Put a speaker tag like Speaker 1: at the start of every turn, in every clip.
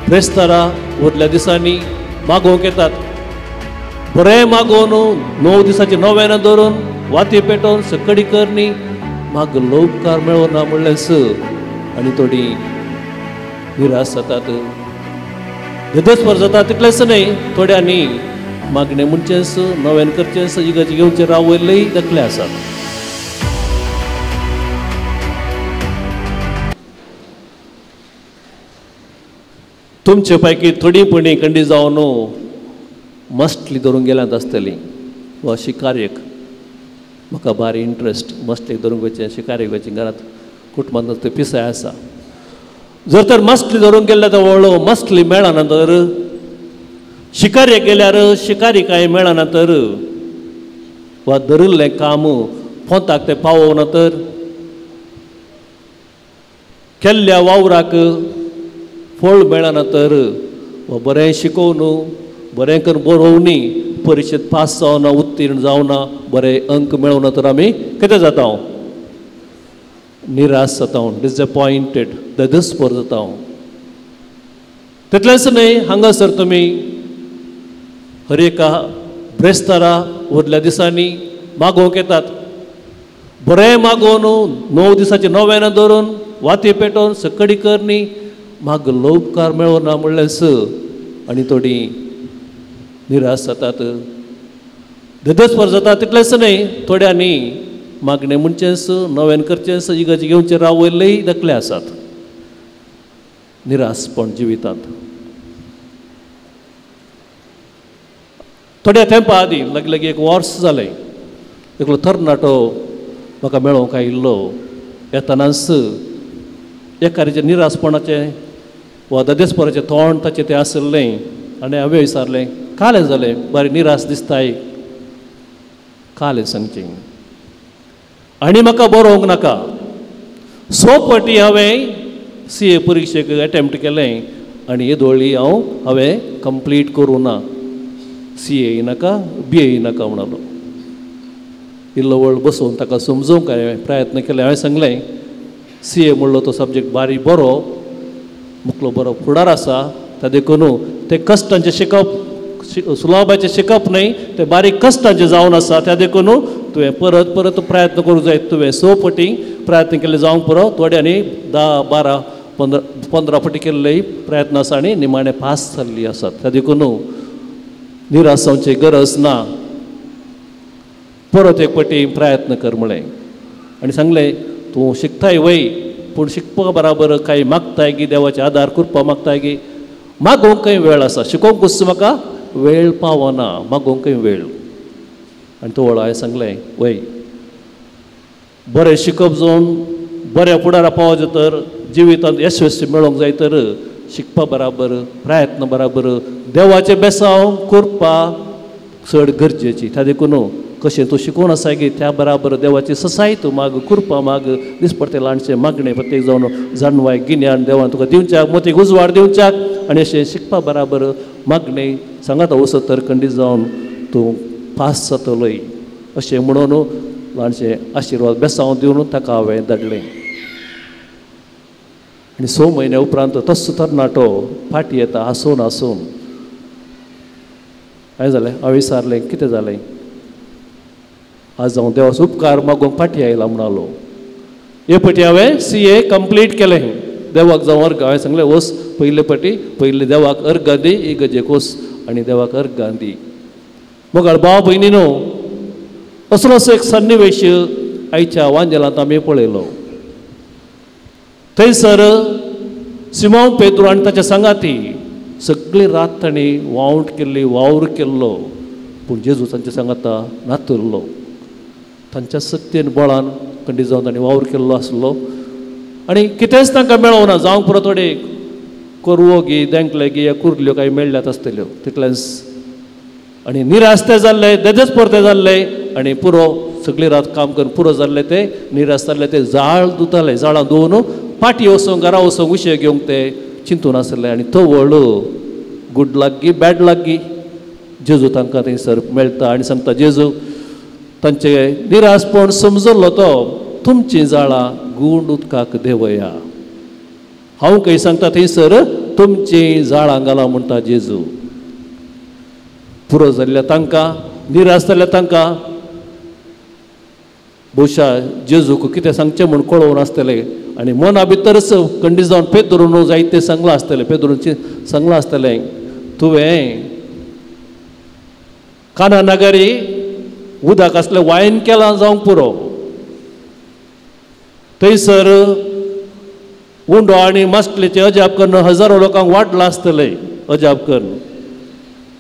Speaker 1: क्रेस्तारा उरल्या दिसांनी मागोवंक येतात. बरें मागोवन 9 दिसांचे नव्यान धरून वाती पेटोवन सकडी करनी म्हाका उपकार मेळना म्हणलेंस आनी थोडी निराश जातात. देदस्पर जाता तितलेंच न्हय, थोड्यांनी मागणें म्हणचेंच नव्यान करचेंच इगर्जे घेवचे रावयल्लेय दाखले आसात. तुमचे पैकी थोडी पणी कंडी जावन मस्टली धरून गेल्यांत आसतली वा शिकारेक. म्हाका भारी इंट्रस्ट मस्टली धरूंक वचचें, शिकारेक वचचें. घरांत कुटुंबांत ते पिसाय आसा. जर तर मस्टली धरूंक गेल्यार तो व्हडलो मस्टली मेळना तर, शिकारेक गेल्यार शिकारिकाय मेळना तर, वा धरिल्लें काम पोंताक ते पावोना तर, केल्ल्या वावराक फळ मेळना तर, वा बरें शिकोवन बरें करून बरोवनी परिक्षेत पास जावना, उत्तीर्ण जावना, बरें अंक मेळवना तर आमी कितें जाता? निराश जाता, डिसअपॉयंटेड, देदस्पर जाता. तितलेंच न्हय, हांगासर तुमी हर एका ब्रेस्तारा उरल्या दिसांनी मागोवंक येतात. बरें मागोवन 9 दिसांचे नव्यान धरून वाती पेटोवन सकडी करनी म्हाका उपकार मेळना म्हणलेंस आनी थोडी निराश जातात. देदस्पर जाता तितलेंच न्हय, थोड्यांनी मागणें म्हणचेंच नव्यान करचेंच इगर्जे घेवचे रावयल्लेय दाखले आसात. निराशपण जिवितांत. थोड्या तेंपा आदीं लागीं एक वर्स जालें, एकलो तरणाटो म्हाका मेळोवंक आयिल्लो. येतानाच एकारेचे निराशपणाचें वा देदस्पराचें तोंड ताचें तें आसलें आनी हांवें विचारलें, कालें जालें, बरें निराश दिसताय, कालें सांगचें. आनी म्हाका बरोवंक नाका. 6 फावटी हांवें CA परिक्षेक अटेम्प्ट केलें आनी येदोळी हांवें कंप्लीट करूं ना. CA नाका, BA नाका म्हणलो. इल्लो वेळ बसोवन ताका समजोवंक हांवें प्रयत्न केले. हांवें सांगलें, CA म्हणलो तो सब्जेक्ट बारी बरो, मुखलो बरो फुडार आसा, त्या देखून ते कश्टांचे शिकप, सुलभाचें शिकप न्हय, ते बारीक कश्टांचें जावन आसा. त्या देखून तुवें परत परत प्रयत्न करूंक जाय. तुवें 6 फावटी प्रयत्न केले जावंक पुरो, थोड्यांनी 10, 12, 15 फावटी केल्लेय प्रयत्न आसा आनी निमाणे पास जाल्लीं आसात. त्या देखून निराश जावची गरज ना. परत एक फावटी प्रयत्न कर म्हळें. आनी सांगलें, तूं शिकताय वय, पूण शिकपा बराबर कांय मागताय गी, देवाचे आदार करपा मागताय गी. मागोवंकय वेळ आसा, शिकोवंकूच म्हाका वेळ पावना, मागोवंकय वेळ. आनी तो वळ हांवें सांगलें, वय बरें शिकप जावन बऱ्या फुडारा पावचे तर, जिवितांत यशस्वी मेळोवंक जाय तर, शिकपा बराबर, प्रयत्न बराबर देवाचें बेसांव करपा चड गरजेची. त्या देखून कशें तूं शिकून आसा गे, त्या बराबर देवाची ससाय तूं माग, कृपा माग, दिसपडटे ल्हानशें मागणें प्रत्येक जावन जाणवाय गिन्यान देवान तुका दिवच्याक, मोतीक उजवाड दिवच्याक. आनी अशें शिकपा बराबर मागणें सांगात वसत तर खंडीत जावन तूं पास जातलोय. अशें म्हणून ल्हानशें आशिर्वाद बेसांव दिवन ताका हांवें धाडलें. आनी 6 म्हयन्या उपरांत तस्सो तरणाटो फाटी येता हांसून हांसून. काय जालें? हांवें विचारलें, कितें जालें? आज हांव देवाचो उपकार मागोवंक फाटी आयला म्हणलो. हे फावटी हांवें CA कंप्लीट केलें. देवाक जावं अर्घ. हांवें सांगलें, वस पयले फावटी पयले देवाक अर्घ दी, इगर्जेक वस आनी देवाक अर्घ दी. मोगाळ भाव भयणीनो, असलोच एक सन्निवेश आयच्या वांजेलांत आमी पळयलो. थंयसर सिमोन पेद्रू आनी ताच्या संगाती सगळी रात तांणी वावंट केल्ली, वावर केल्लो, पूण जेजू तांच्या सांगाता नातुरलो. तांच्या सत्येन बळान खंडीत जावन तांणी वावर केल्लो आसलो आनी कितेंच तांकां मेळोना. जावंक पुरो थोडे करवो गी, देंकले गी, कुर्ल्यो कांय मेळ्ळ्यात आसतल्यो, तितलेंच. आनी निराश ते जाल्ले, देदस्पर ते जाल्ले आनी पुरो सगळी रात काम करून पुरो जाल्ले ते निराश जाल्ले. ते जाळ धुताले, जाळां धुवन पाटी वचोंक घरा वचोंक उशे घेवंक ते चिंतून आसले आनी तो व्हड गुड लक बॅड लक जेजू तांकां थंयसर मेळटा आनी सांगता जेजू तांचे निराशपण समजलो तो तुमची जाळां गूंड उदकाक देंवया हांव खंय सांगता थंयसर तुमची जाळां घाला म्हणटा जेजू पुरो जाल्ल्या तांकां निराश जाल्ल्या तांकां बहुशा जेजूक कितें सांगचें म्हूण कळोवन आसतलें आनी मना भितरच खंडीत जावन पेद्रून जायते सांगलां आसतलें पेद्रूची सांगलां आसतलें तुवें काना नगरी उदक असलें वायन केलां जावंक पुरो थंयसर उंडो आनी मास्टलेचे अजाप करून हजारो लोकांक वाटलां आसतलें अजाप करून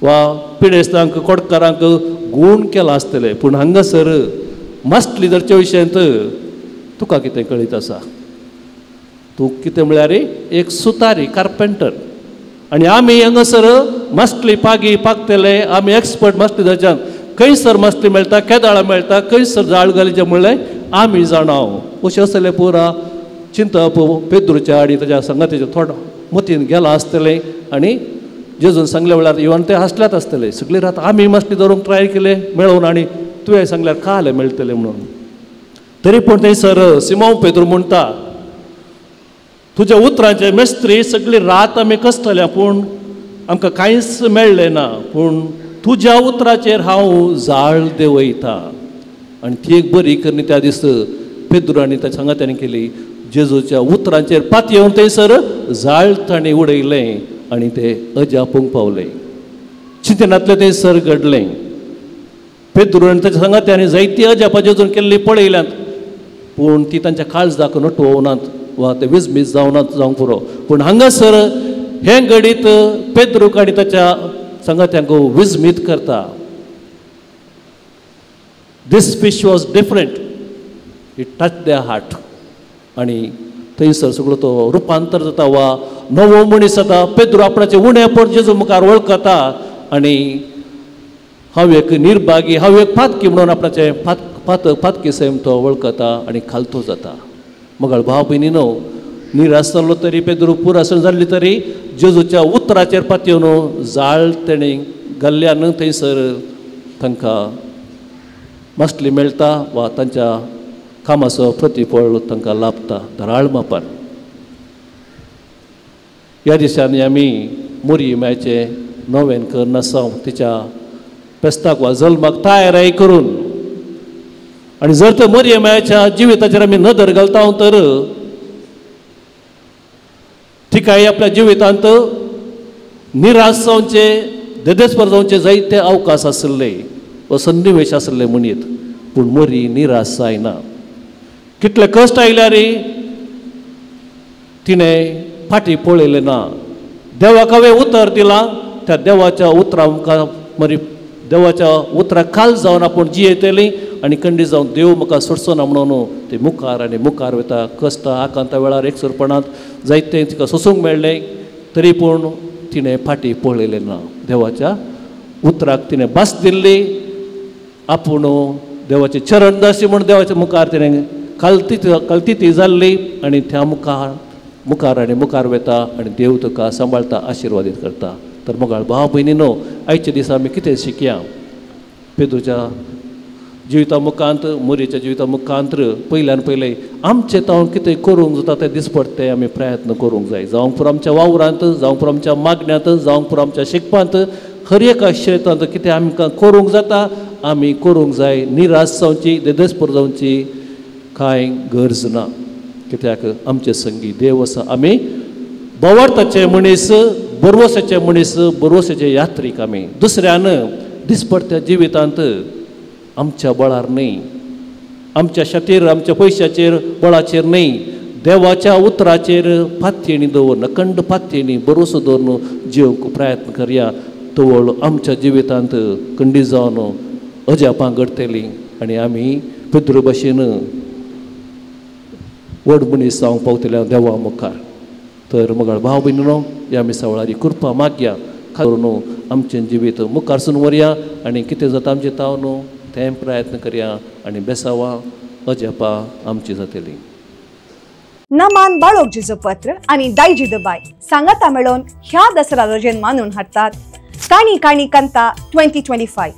Speaker 1: वा पिडेस्तांक कोडकारांक गूण केलां आसतलें पूण हांगासर मास्टली जरचे विशयांत तुका कितें कळीत आसा तूं कितें म्हळ्यार एक सुतारी कार्पेंटर आनी आमी हांगासर मास्टली पागतले आमी एक्सपर्ट मास्टली धरच्यान खंयसर मास्टली मेळटा केदाळां मेळटा खंयसर जाळ घालीचें म्हणलें आमी जाणाव अशें आसलें पुरा चिंतप पेद्रूच्या आनी ताच्या संगातीच्या थोडो मतीन गेलां आसतलें आनी जेजून सांगले वेळार इवन ते हांसल्यात आसतले सगळीं रात आमी मास्टली धरूंक ट्राय केले मेळोवन आनी तुवें सांगल्यार काल मेळटलें म्हणून तरी पूण थंयसर सिमोन पेद्रू म्हणटा तुज्या उतरांचे मेस्त्री सगळी रात आमी कसतल्या पूण आमकां कांयच मेळ्ळें ना पूण तुज्या उतराचेर हांव जाळ देंवयता आनी ती एक बरी करणी त्या दीस पेद्रू आनी ताच्या सांगात्यांनी केली जेजूच्या उतरांचेर पातयेवन येवन थंयसर जाळ ताणें उडयलें आनी ते अजापूंक पावले चिंतनांतलें थंयसर घडलें पेद्रू आनी ताच्या सांगात्यांनी जायती अजापां जेजून केल्ली पळयल्यांत पूण ती तांच्या काळजाक नटोवनात वा ते विजमीज जावनात जावंक पुरो पूण हांगासर हे घडीत पेद्रूक आनी ताच्या सांगात्यांक विजमीत करता this fish was different it touch their heart आनी थंयसर सगळो तो रुपांतर जाता वा नवो मनीस जाता पेद्रू आपणाचे उणेपण जेजू मुखार वळखता आनी हांव एक निर्भागी हांव एक फातकी म्हणून आपणाचे फातकी सैम तो वळखता आनी खालतो जाता मगाळ भाव भयणीनो निराश जाल्लो तरी पेद्रू पुरासन जाल्ली तरी जेजूच्या उतराचेर पातयेवन जाळ तेणें घाल्ल्यान थंयसर तांकां मास्टली मेळटा वा तांच्या कामाचो प्रतिफळ तांकां लाभता धराळ मापान ह्या दिसांनी आमी मोरयेमाचे नोव्हेंकर नासांव तिच्या पेस्ताक वा जल्माक तयारी करून आनी जर तर मोरयेमाच्या जिविताचेर आमी नदर घालता तर तिकाय आपल्या जिवितांत निराश जावचे देदेस्पर जावचे जायते अवकाश आसले वा सन्निवेश आसले म्हणीत पूण मोरी निराश जायना कितले कश्ट आयल्यार तिणें फाटी पळयलें ना देवाक हांवें उतर दिलां त्या देवाच्या उतरां मुखार मरी देवाच्या उतराक खाल जावन आपूण जियेतलीं आनी खंडीत जावन देव म्हाका सोडचो ना म्हणून ते मुखार आनी मुखार वता कश्ट आकांता वेळार एकसरपणांत जायते तिका सोसूंक मेळ्ळें तरी पूण तिणें फाटी पळयलें ना देवाच्या उतराक तिणें भास दिल्ली आपूण देवाचे चरण दर्शी म्हूण देवाच्या मुखार तिणें कलती ती जाल्ली आनी त्या मुखार आनी मुखार वता आनी देव तुका सांबाळटा आशिर्वादीत करता तर मोगाळ भाव भयणीनो आयच्या दिसा आमी कितें शिकया पेद्रूच्या जिविता मुखांत मोरयेच्या जिविता मुखांत पयल्यान पयलें आमचें तावन कितें करूंक जाता तें दिसपट तें आमी प्रयत्न करूंक जाय जावंक पुरो आमच्या वावरांत जावंक पुरो आमच्या मागण्यांत जावंक पुरो आमच्या शिकपांत हर एका क्षेत्रांत कितें आमकां करूंक जाता आमी करूंक जाय निराश जावची देदेस्पर जावची कांय गरज ना कित्याक आमचे संगी देव आसा आमी बोवार्थाचे मनीस बरवसाचे यात्रीक आमी दुसऱ्यान दिसपट्ट्या जिवितांत आमच्या बळार न्ही आमच्या शतेर आमच्या पयशाचेर बळाचेर न्ही देवाच्या उतराचेर फातयेनी दवरना अखंड फातयेनी भरोसो दवरून जिवंक प्रयत्न करया तवळ आमच्या जिवितांत खंडीत जावन अजापां घडटलीं आनी आमी पेद्रू भाशेन व्हड मनीस जावंक पावतल्या देवा मुखार तर मोगाळ भाव भयणीनो ह्या मिसावळारी कृपा मागया करून आमचें जिवीत मुखार सून व्हरया आनी कितें जाता आमचें ताव न्हू तें प्रयत्न करया आनी बेसावां अजापां आमची जातलीं
Speaker 2: नमान बाळोक जिजो पत्र आणि दायजी दबाई सांगाता मेळोन ह्या दसरा रजेन मानून हाडतात काणी काणी कंता 2025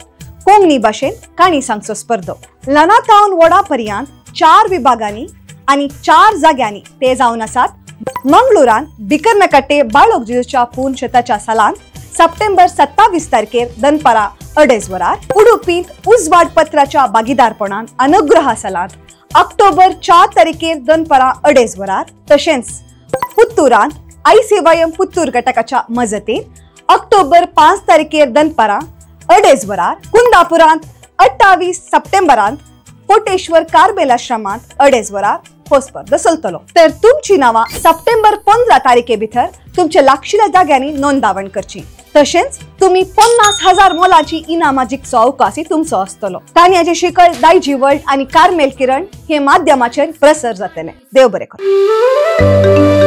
Speaker 2: कोंकणी भाषेन काणी सांगचो स्पर्धो लनातावन वडा पर्यंत 4 विभागांनी आणि 4 जाग्यांनी ते जावन आसात। मंगळुरान बिकर्नकट्टे बाळोक जिजोच्या पुनशताच्या सालांत सप्टेंबर 27 तारखेर दनपारा 2:30 वरार, उडुपींत उजवाड पत्राच्या भागीदारपणान अनुग्रह सालांत ऑक्टोबर 4 तारखेर दनपारा 2:30 वरार, तशेंच पुत्तूरान आई सेवायम पुत्तूर घटकाच्या मजतीन ऑक्टोबर 5 तारखेर दनपारा 2:30 वरार, कुंदापुरांत 28 सप्टेंबरांत कोटेश्वर कार्मेल आश्रमांत 2:30 वरार हो स्पर्धा चलतलो। तर तुमची नावा सप्टेंबर 15 तारखे भितर तुमच्या लागशिल्ल्या जाग्यांनी नोंदवण करची। तशेंच तुम्ही 50,000 मोलाची इनामां जिखचो अवकाशय तुमचो आसतलो। ताणयाचे शिकल दायजी वर्ल्ड आणि कार्मेल किरण हे माध्यमाचेर प्रसार जातले। देव बरें करूं।